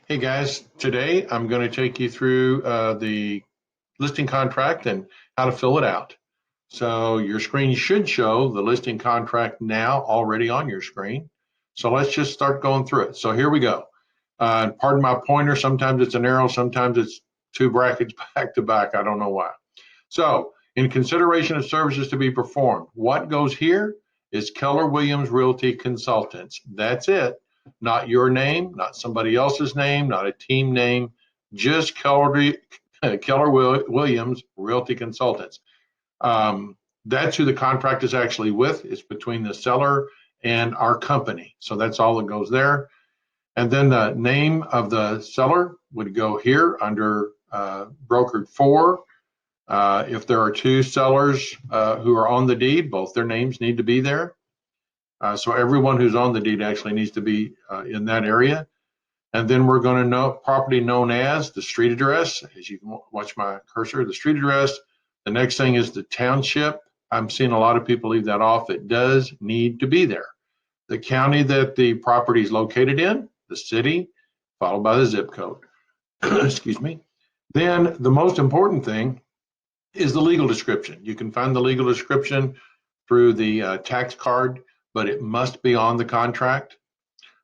Hey guys, today I'm going to take you through the listing contract and how to fill it out. So your screen should show the listing contract now already on your screen. So let's just start going through it. So here we go. Pardon my pointer, sometimes it's an arrow, sometimes it's two brackets back to back. I don't know why. So in consideration of services to be performed, what goes here is Keller Williams Realty Consultants. That's it. Not your name, not somebody else's name, not a team name, just Keller Williams Realty Consultants. That's who the contract is actually with. It's between the seller and our company. So that's all that goes there. And then the name of the seller would go here under brokered for. If there are two sellers who are on the deed, both their names need to be there. So everyone who's on the deed actually needs to be in that area. And then we're going to know property known as the street address. As you can watch my cursor, the street address. The next thing is the township. I'm seeing a lot of people leave that off. It does need to be there. The county that the property is located in, the city, followed by the zip code. Excuse me. Then the most important thing is the legal description. You can find the legal description through the tax card, but it must be on the contract.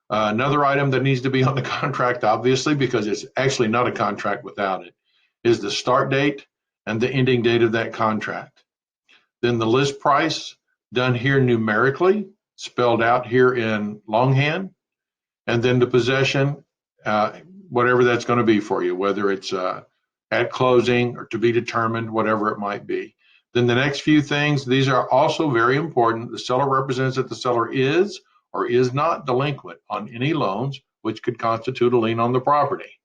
Another item that needs to be on the contract, obviously, because it's actually not a contract without it, is the start date and the ending date of that contract. Then the list price done here numerically, spelled out here in longhand, and then the possession, whatever that's going to be for you, whether it's at closing or to be determined, whatever it might be. Then the next few things, these are also very important. The seller represents that the seller is or is not delinquent on any loans which could constitute a lien on the property.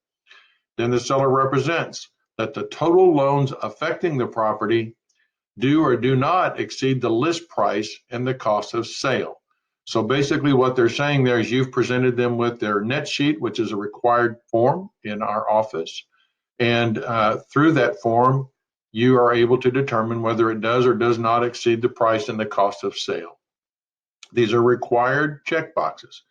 Then the seller represents that the total loans affecting the property do or do not exceed the list price and the cost of sale. So basically what they're saying there is you've presented them with their net sheet, which is a required form in our office. And through that form, you are able to determine whether it does or does not exceed the price and the cost of sale. These are required check boxes.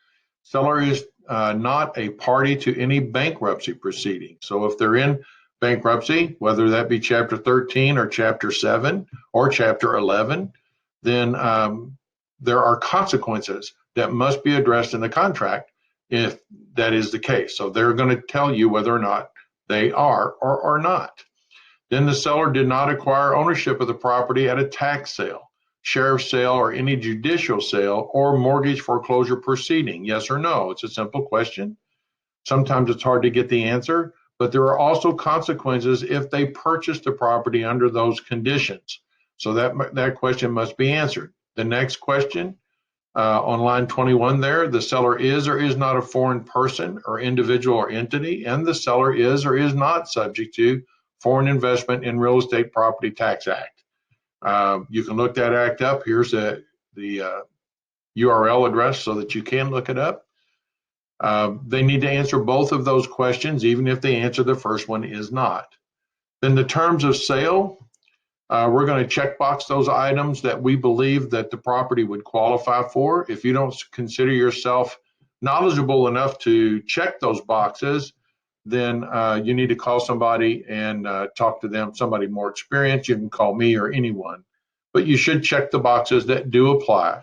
Seller is not a party to any bankruptcy proceeding. So if they're in bankruptcy, whether that be Chapter 13 or Chapter 7 or Chapter 11, then there are consequences that must be addressed in the contract if that is the case. So they're going to tell you whether or not they are or are not. Then the seller did not acquire ownership of the property at a tax sale, sheriff's sale, or any judicial sale or mortgage foreclosure proceeding. Yes or no? It's a simple question. Sometimes it's hard to get the answer, but there are also consequences if they purchase the property under those conditions. So that question must be answered. The next question, on line 21 there, the seller is or is not a foreign person or individual or entity, and the seller is or is not subject to Foreign Investment in Real Estate Property Tax Act. You can look that act up. Here's the URL address so that you can look it up. They need to answer both of those questions, even if the answer the first one is not. Then the terms of sale, we're going to checkbox those items that we believe that the property would qualify for. If you don't consider yourself knowledgeable enough to check those boxes, then you need to call somebody and talk to them, somebody more experienced. You can call me or anyone, but you should check the boxes that do apply.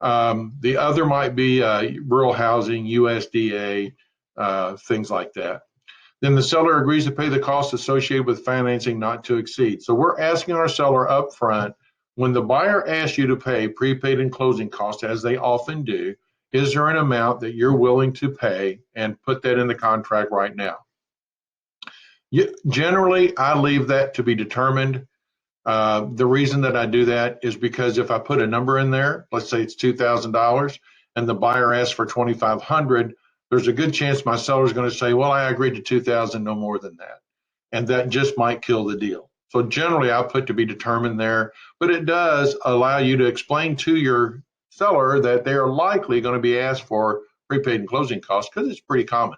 The other might be rural housing, USDA, things like that. Then the seller agrees to pay the costs associated with financing not to exceed. So we're asking our seller up front, when the buyer asks you to pay prepaid and closing costs, as they often do, is there an amount that you're willing to pay, and put that in the contract right now. Generally, I leave that to be determined. The reason that I do that is because if I put a number in there, let's say it's $2,000, and the buyer asks for $2,500, there's a good chance my seller is going to say, well, I agreed to $2,000, no more than that. And that just might kill the deal. So generally I put to be determined there, but it does allow you to explain to your seller that they are likely going to be asked for prepaid and closing costs, because it's pretty common.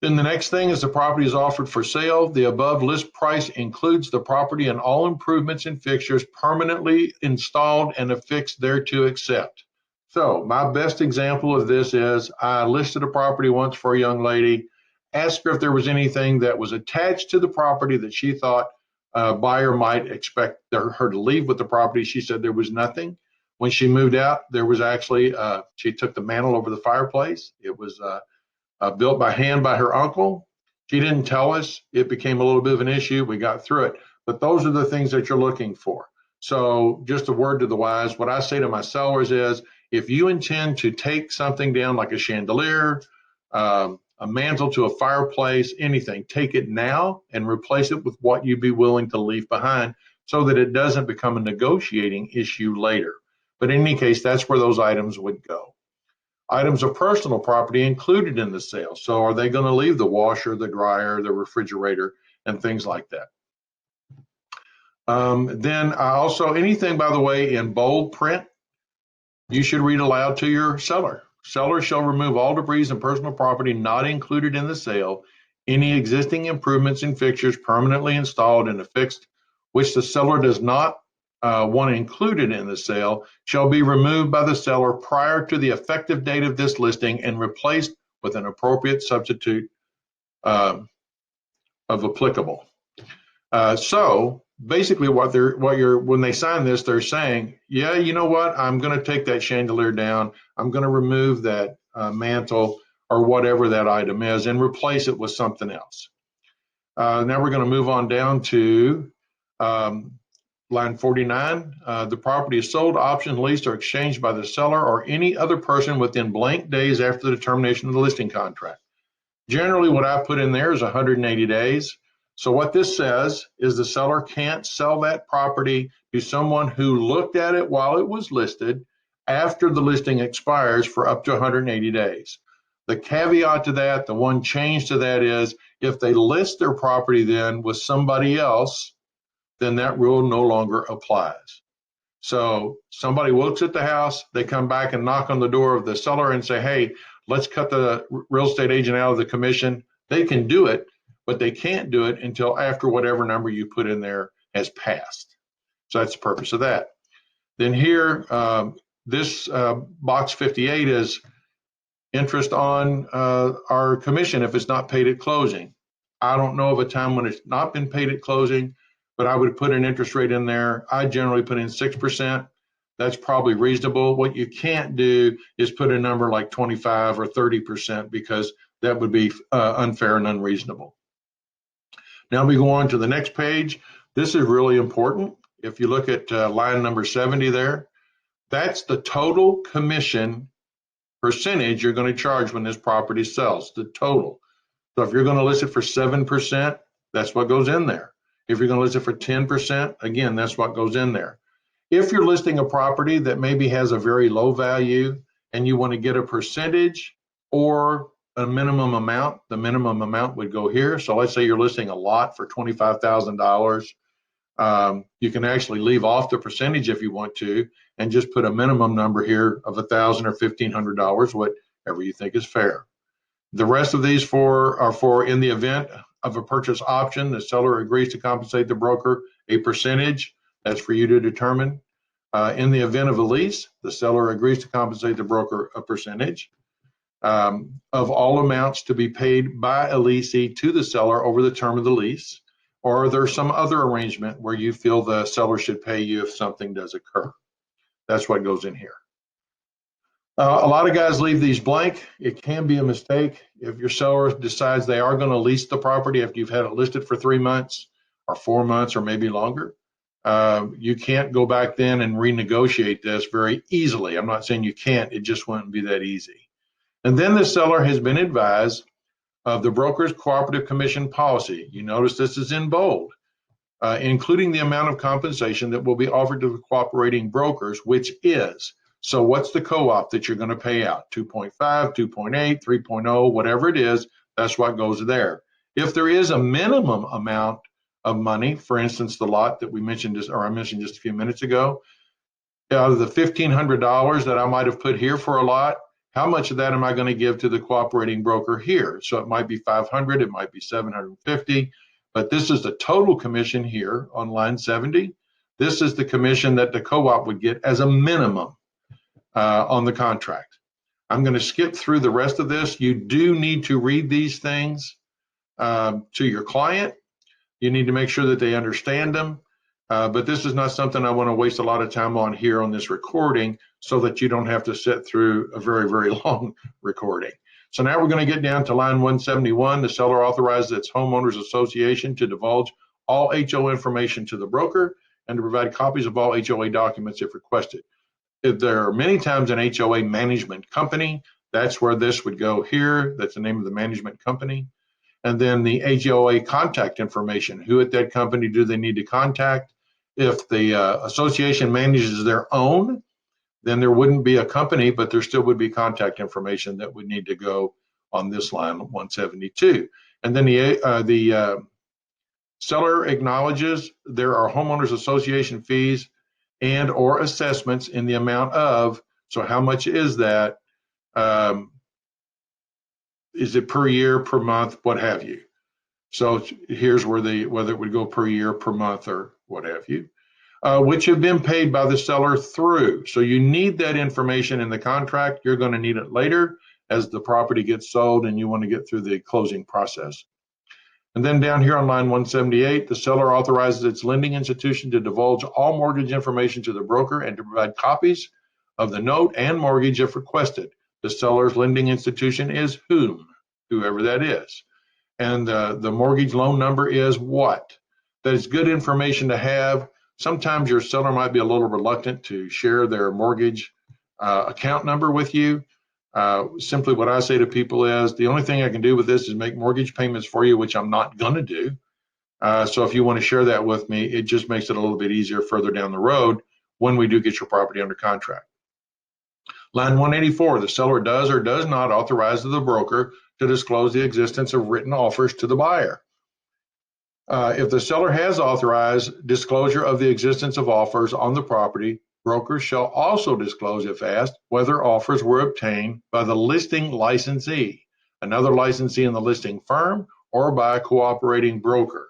Then the next thing is the property is offered for sale. The above list price includes the property and all improvements and fixtures permanently installed and affixed thereto except. So my best example of this is I listed a property once for a young lady, asked her if there was anything that was attached to the property that she thought a buyer might expect her to leave with the property. She said there was nothing. When she moved out, there was actually, she took the mantle over the fireplace. It was built by hand by her uncle. She didn't tell us. It became a little bit of an issue. We got through it. But those are the things that you're looking for. So just a word to the wise, what I say to my sellers is, if you intend to take something down like a chandelier, a mantle to a fireplace, anything, take it now and replace it with what you'd be willing to leave behind so that it doesn't become a negotiating issue later. But in any case, that's where those items would go. Items of personal property included in the sale. So are they going to leave the washer, the dryer, the refrigerator, and things like that? Then also anything, by the way, in bold print, you should read aloud to your seller. Seller shall remove all debris and personal property not included in the sale, any existing improvements and fixtures permanently installed and affixed, which the seller does not want included in the sale, shall be removed by the seller prior to the effective date of this listing and replaced with an appropriate substitute of applicable. So basically when they sign this, they're saying, yeah, you know what? I'm going to take that chandelier down. I'm going to remove that mantle or whatever that item is and replace it with something else. Now we're going to move on down to line 49. The property is sold, optioned, leased, or exchanged by the seller or any other person within blank days after the termination of the listing contract. Generally, what I put in there is 180 days. So what this says is the seller can't sell that property to someone who looked at it while it was listed after the listing expires for up to 180 days. The caveat to that, the one change to that is if they list their property then with somebody else, then that rule no longer applies. So somebody looks at the house, they come back and knock on the door of the seller and say, hey, let's cut the real estate agent out of the commission. They can do it, but they can't do it until after whatever number you put in there has passed. So that's the purpose of that. Then here, this box 58 is interest on our commission if it's not paid at closing. I don't know of a time when it's not been paid at closing, but I would put an interest rate in there. I generally put in 6%. That's probably reasonable. What you can't do is put a number like 25 or 30% because that would be unfair and unreasonable. Now we go on to the next page. This is really important. If you look at line number 70 there, that's the total commission percentage you're going to charge when this property sells, the total. So if you're going to list it for 7%, that's what goes in there. If you're going to list it for 10%, again, that's what goes in there. If you're listing a property that maybe has a very low value and you want to get a percentage or a minimum amount, the minimum amount would go here. So let's say you're listing a lot for $25,000. You can actually leave off the percentage if you want to and just put a minimum number here of $1,000 or $1,500, whatever you think is fair. The rest of these are for in the event of a purchase option, the seller agrees to compensate the broker a percentage. That's for you to determine. In the event of a lease, the seller agrees to compensate the broker a percentage of all amounts to be paid by a leasee to the seller over the term of the lease. Or there's some other arrangement where you feel the seller should pay you if something does occur. That's what goes in here. A lot of guys leave these blank. It can be a mistake. If your seller decides they are going to lease the property after you've had it listed for 3 months or 4 months or maybe longer, you can't go back then and renegotiate this very easily. I'm not saying you can't, it just wouldn't be that easy. And then the seller has been advised of the broker's cooperative commission policy. You notice this is in bold, including the amount of compensation that will be offered to the cooperating brokers, which is, so what's the co-op that you're going to pay out? 2.5, 2.8, 3.0, whatever it is, that's what goes there. If there is a minimum amount of money, for instance, the lot that we mentioned I mentioned just a few minutes ago, out of the $1,500 that I might have put here for a lot, how much of that am I going to give to the cooperating broker here? So it might be 500, it might be 750, but this is the total commission here on line 70. This is the commission that the co-op would get as a minimum. on the contract. I'm going to skip through the rest of this. You do need to read these things to your client. You need to make sure that they understand them. But this is not something I want to waste a lot of time on here on this recording so that you don't have to sit through a very, very long recording. So now we're going to get down to line 171. The seller authorizes its homeowners association to divulge all HO information to the broker and to provide copies of all HOA documents if requested. If there are many times an HOA management company, that's where this would go here. That's the name of the management company. And then the HOA contact information. Who at that company do they need to contact? If the association manages their own, then there wouldn't be a company, but there still would be contact information that would need to go on this line 172. And then the seller acknowledges there are homeowners association fees and or assessments in the amount of, so how much is that? Is it per year, per month, what have you? So here's where whether it would go per year, per month, or what have you, which have been paid by the seller through. So you need that information in the contract. You're going to need it later as the property gets sold and you want to get through the closing process. And then down here on line 178, the seller authorizes its lending institution to divulge all mortgage information to the broker and to provide copies of the note and mortgage if requested. The seller's lending institution is whoever that is. And the mortgage loan number is what? That is good information to have. Sometimes your seller might be a little reluctant to share their mortgage account number with you. Simply what I say to people is, the only thing I can do with this is make mortgage payments for you, which I'm not going to do. So if you want to share that with me, it just makes it a little bit easier further down the road when we do get your property under contract. Line 184, the seller does or does not authorize the broker to disclose the existence of written offers to the buyer. If the seller has authorized disclosure of the existence of offers on the property, brokers shall also disclose, if asked, whether offers were obtained by the listing licensee, another licensee in the listing firm, or by a cooperating broker.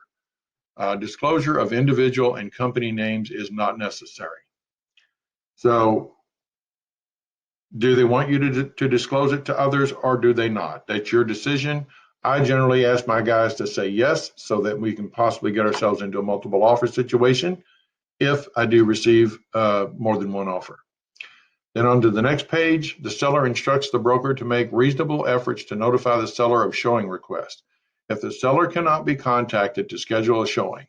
Disclosure of individual and company names is not necessary. So, do they want you to disclose it to others or do they not? That's your decision. I generally ask my guys to say yes so that we can possibly get ourselves into a multiple offer situation if I do receive more than one offer. Then on to the next page, the seller instructs the broker to make reasonable efforts to notify the seller of showing request. If the seller cannot be contacted to schedule a showing.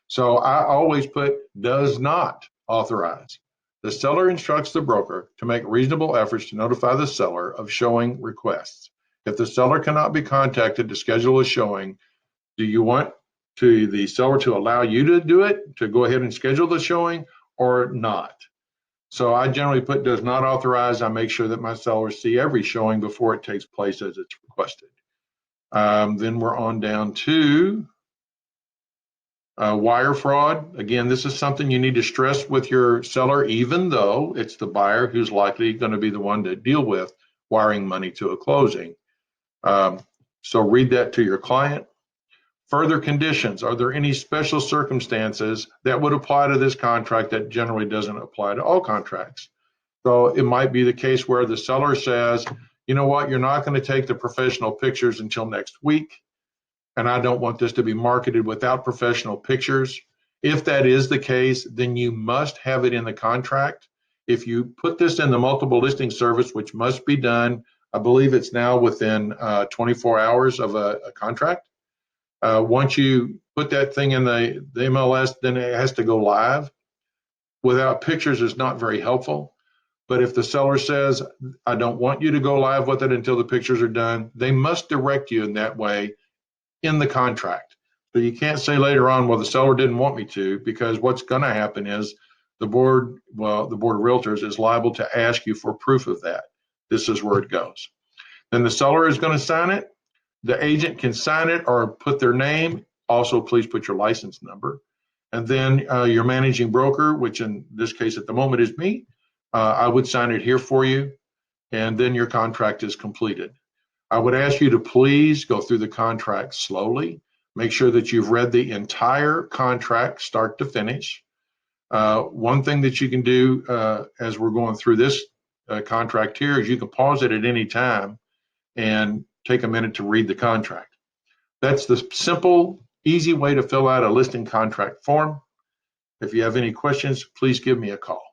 So I always put does not authorize. The seller instructs the broker to make reasonable efforts to notify the seller of showing requests. If the seller cannot be contacted to schedule a showing, do you want the seller to allow you to do it, to go ahead and schedule the showing or not? So I generally put does not authorize. I make sure that my sellers see every showing before it takes place as it's requested. Then we're on down to wire fraud. Again, this is something you need to stress with your seller, even though it's the buyer who's likely going to be the one to deal with wiring money to a closing. So read that to your client. Further conditions. Are there any special circumstances that would apply to this contract that generally doesn't apply to all contracts? So it might be the case where the seller says, you know what, you're not going to take the professional pictures until next week. And I don't want this to be marketed without professional pictures. If that is the case, then you must have it in the contract. If you put this in the multiple listing service, which must be done, I believe it's now within 24 hours of a contract. Once you put that thing in the MLS, then it has to go live. Without pictures is not very helpful. But if the seller says, I don't want you to go live with it until the pictures are done, they must direct you in that way in the contract. So you can't say later on, well, the seller didn't want me to, because what's going to happen is the board of realtors is liable to ask you for proof of that. This is where it goes. Then the seller is going to sign it. The agent can sign it or put their name. Also, please put your license number. And then your managing broker, which in this case at the moment is me, I would sign it here for you. And then your contract is completed. I would ask you to please go through the contract slowly. Make sure that you've read the entire contract start to finish. One thing that you can do as we're going through this contract here is you can pause it at any time and take a minute to read the contract. That's the simple, easy way to fill out a listing contract form. If you have any questions, please give me a call.